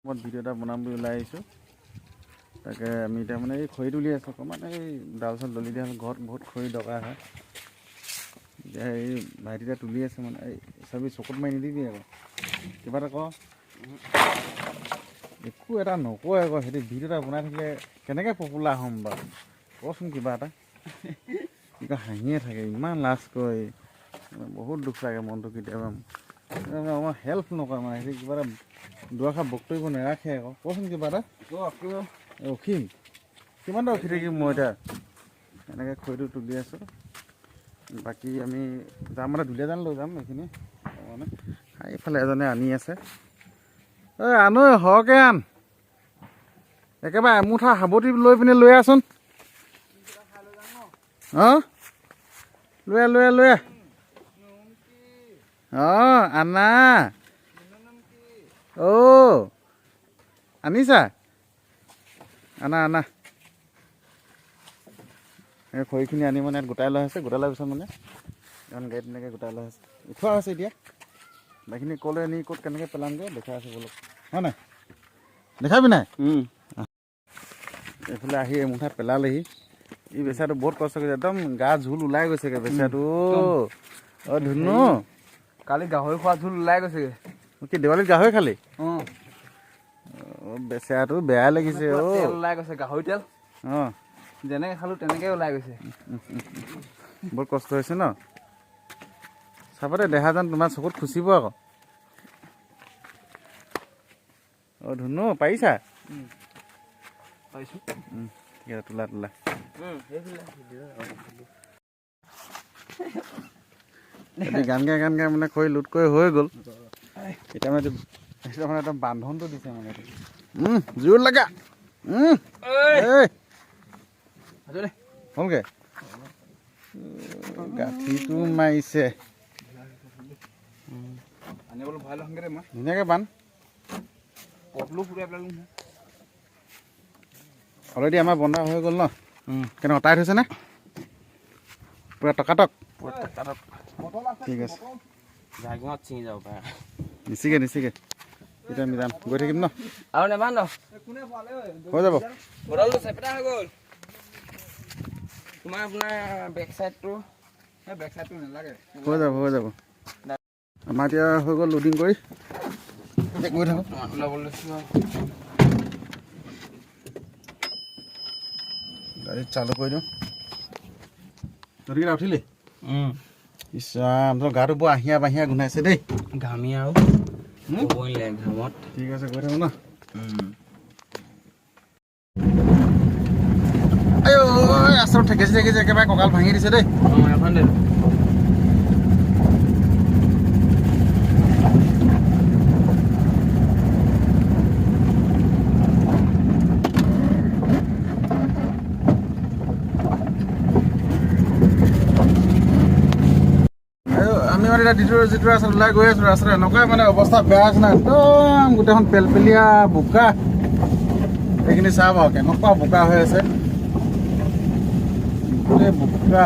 মই ভিডিও এটা বনাম বুলি ওলাই আহিছোঁ। তাকে আমি এতিয়া মানে এই খৰি তুলি আছোঁ অকণমান, এই ডাল চাল দলি দিয়া ঘৰত বহুত খৰি দৰকাৰ হয়। এতিয়া এই ভাইটিটা তুলি আছে মানে, এই চাবি চকুত মাৰি নিদিবি আকৌ, কিবা এটা ক। একো এটা নকয় আকৌ, সিহঁতি ভিডিঅ' এটা বনাই থাকিলে কেনেকৈ পপুলাৰ হ'ম বাৰু, কচোন কিবা এটা। কি কয় হাঁহিয়ে থাকে, ইমান লাজ কৰে, বহুত দুখ লাগে মনটো কেতিয়াবা। আমাৰ হেল্প নকৰে মানে, সিহঁতি কিবা এটা দুআষাৰ বক্তব্য নাৰাখে আকৌ, কচোন কিবা এটা। ৰখিম কিমানটা ৰখি থাকিম মই এতিয়া, এনেকৈ খৰিটো তুলি আছোঁ। বাকী আমি যাম মানে দুলীয়াজান লৈ যাম এইখিনি মানে, এইফালে এজনে আনি আছে। ঐ আনো সৰহকৈ আন, একেবাৰে এমুঠা সাৱটি লৈ পিনে লৈ আচোন। অঁ লৈ অঁ আনা আনিছা, আনা এই খৰিখিনি আনি মানে ইয়াত গোটাই লোৱা হৈছে। গোটাই লোৱাৰ পিছত মানে এখন গাড়ীত তেনেকৈ গোটাই লোৱা হৈছে, উঠোৱা হৈছে। এতিয়া বাকীখিনি ক'লৈ আনি ক'ত কেনেকৈ পেলামগৈ দেখাই আছোঁ বোলো, হয় নাই? দেখাবি নাই? এইফালে আহি এমুঠা পেলালেহি। ই বেচাটো বহুত কষ্ট কৰিছে, একদম গা জোল ওলাই গৈছেগৈ বেচাটো। অঁ ধুনু, কালি গাহৰি খোৱা জোল ওলাই গৈছেগৈ। কি দেৱালীত গাহৰি খালি? অঁ বেচাটো বেয়া লাগিছে। তেল ওলাই গৈছে, গাহৰি তেল। অঁ যেনেকৈ খালোঁ তেনেকৈ ওলাই গৈছে। বহুত কষ্ট হৈছে ন? চাবতে দেখা যেন তোমাৰ চকুত খুচিব আকৌ। অঁ ধুনু পাৰিছা? পাৰিছোঁ। ঠিক আছে, তোলা গান গাই মানে খৰি লোট কৰি হৈ গ'ল। এতিয়া মানে একদম বান্ধনটো দিছে মানে, জোৰ লগা হ'লগৈ, গাঁঠিটো মাৰিছে। ধুনীয়াকৈ বান্ধ। অলৰেডি আমাৰ বন্ধা হৈ গ'ল ন? কেনেকুৱা টাইট হৈছেনে? পূৰা টকাটক? ঠিক আছে, নিচিগে এতিয়া আমি যাম, গৈ থাকিম ন? আৰু নেবান্ধ, হৈ যাব। বটলটো চেপেটা হৈ গ'ল। তোমাৰ আপোনাৰ বেক চাইডটো নালাগে। হৈ যাব। আমাৰ এতিয়া হৈ গ'ল লোডিং কৰি, এতিয়া গৈ থাকোঁ। গাড়ীত চালু কৰি দিওঁ। তহঁতিকেইটা উঠিলি? ইছৰাম, তোৰ গাটো বৰ আহিয়া বাহিয়া গোন্ধাইছে দেই। ঘামি আৰু ঘামত। ঠিক আছে, গৈ থাকোঁ ন? ৰাস্তাটো ঠেকেচি একেবাৰে কঁকাল ভাঙি দিছে দেই। আমি মানে এতিয়া যিটো ৰাস্তাত ওলাই গৈ আছোঁ, ৰাস্তাত এনেকুৱাই মানে অৱস্থা বেয়া আছে না, একদম গোটেইখন পেলপেলীয়া বোকা। এইখিনি চাহ বাৰু কেনেকুৱা বোকা হৈ আছে, গোটেই বোকা।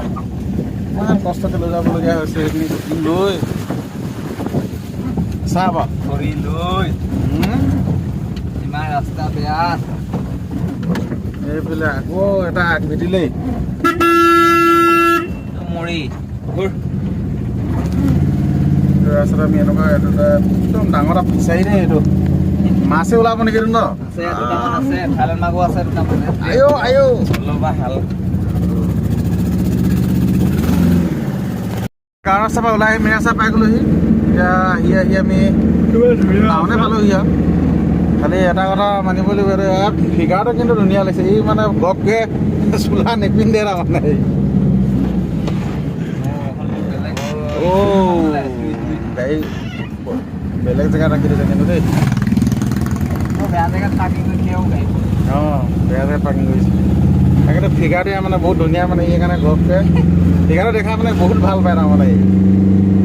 ইমান কষ্টতে লৈ যাবলগীয়া হৈছে সেইখিনি লৈ চাহ বাৰু খৰি লৈ ইমান ৰাস্তা বেয়া। এইফালে আকৌ এটা আগ ভেটিলেই মৰি ৰাস্তাত আমি এনেকুৱা একদম ডাঙৰ এটা ফিচাৰী দেই। এইটো মাছে ওলাব নেকি? এইটো ন গাঁও ৰাস্তাৰ পৰা ওলাই আহি মেইন ৰাস্তা পাই গ'লোহি। এতিয়া আহি আমি টাউনে পালোহি আৰু। খালি এটা কথা মানিব লাগিব, ফিগাৰটো কিন্তু ধুনীয়া লাগিছে। ই মানে বৰকৈ চোলা নিপিন্ধে তাৰমানে। গাড়ী বেলেগ জেগাত ৰাখি দিছে কিন্তু দেই। বেয়া জেগাত পাৰ্কিং কৰিছে। বেয়া জেগাত পাৰ্কিং কৰিছে। তাকেতো ফিগাৰটো মানে বহুত ধুনীয়া মানে, এই কাৰণে গপকৈ ফিগাৰটো দেখা মানে বহুত ভাল পায় তাৰমানে।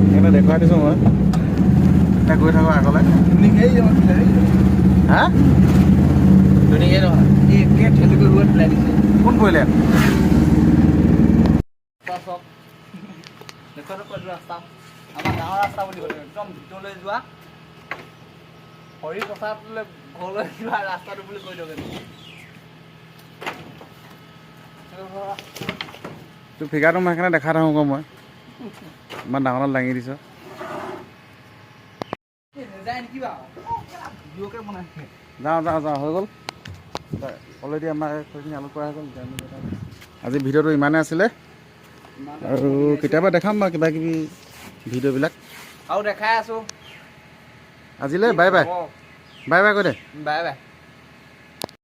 সেইকাৰণে দেখুৱাই দিছোঁ মই। এতিয়া গৈ থাকোঁ আগলৈ। হা ধুনীয়াকৈ নহয়, কোন পৰিলে? ৰাস্তা আমাৰ গাঁৱৰ ৰাস্তা বুলি ক'লে একদম ভিতৰলৈ যোৱা খৰি পথাৰলৈ ঘৰলৈ কিবা ৰাস্তাটো বুলি কৈ দিয়ক তোৰ ফিগাৰটো মই সেইকাৰণে দেখা থাকোঁ আকৌ মই ইমান ডাঙৰ দাঙি দিছ নেযায় নেকি বাৰু ভিডিঅ'কে বনাইছে যাওঁ হৈ গ'ল অলৰেডি আমাৰ খৰিখিনি আলোট কৰা হৈ গ'ল আজি ভিডিঅ'টো ইমানেই আছিলে আৰু কেতিয়াবা দেখাম বাৰু কিবা কিবি ভিডিঅ'বিলাক আৰু দেখাই আছোঁ আজিলৈ বাই বাই বাই বাই কৈ দে বাই বাই